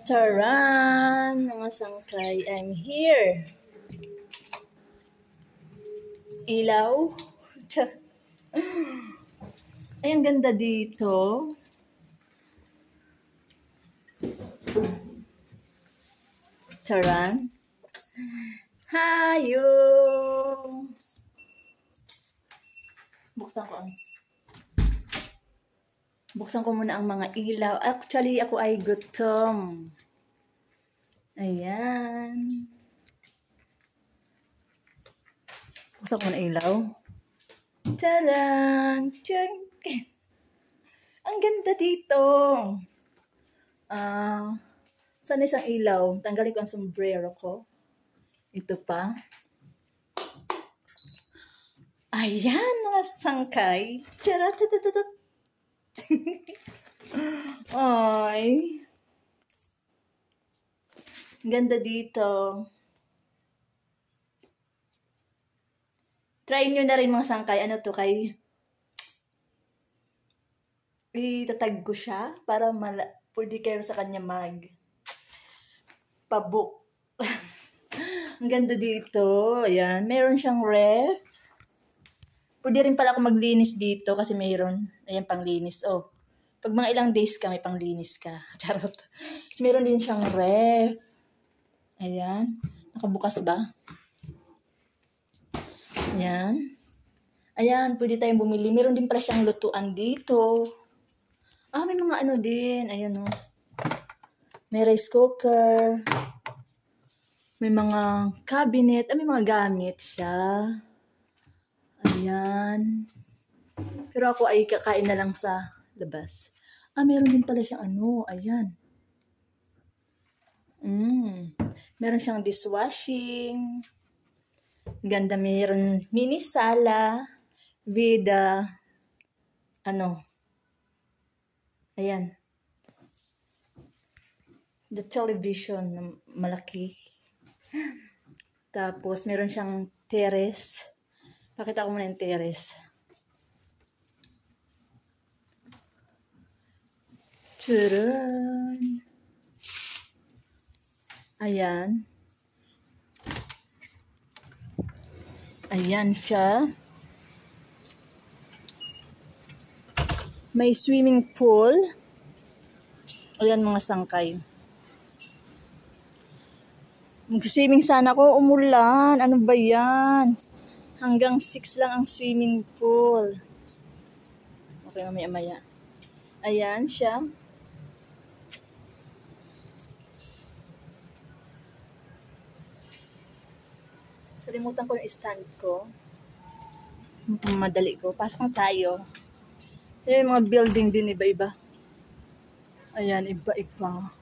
Taran, mga sangkay, I'm here. Ilaw. Ay, ang ganda dito. Taran. Hayo. Buksan ko muna ang mga ilaw. Actually, ako ay gutom. Ayan. Buksan ko muna ilaw. Taran! Ang ganda dito. Saan isang ilaw? Tanggalin ko ang sombrero ko. Ito pa. Ayan, mga sangkay. Charatatatat. Ay. Ganda dito. Try nyo na rin mga sangkay. Ano to kay? Itatag ko siya para pwede kayo sa kanya pabuk. Ang ganda dito. Ayan. Meron siyang ref. Pwede rin pala ako maglinis dito kasi mayroon. Ayan, panglinis. Oh. Pag mga ilang days ka, may panglinis ka. Charot. Kasi meron din siyang ref. Ayan. Nakabukas ba? Ayan. Ayan, pwede tayong bumili. Meron din pala siyang lutuan dito. May mga ano din. Ayan, oh. May rice cooker. May mga cabinet. May mga gamit siya. Ayan. Pero ako ay kakain na lang sa labas. Meron din pala siyang ano. Ayan. Meron siyang dishwashing. Ganda, meron mini sala with ayan. The television na malaki. Tapos meron siyang terrace. Pakita ko muna yung terrace. Tcharan! Ayan. Ayan siya. May swimming pool. Ayan mga sangkay. Mag-swimming sana ako, umulan. Ano ba yan? Hanggang 6 lang ang swimming pool. Okay, mamaya-maya. Ayan siya. Kalimutan ko yung stand ko. Madali ko. Pasok na tayo. Yung mga building din iba-iba. Ayan, iba-iba.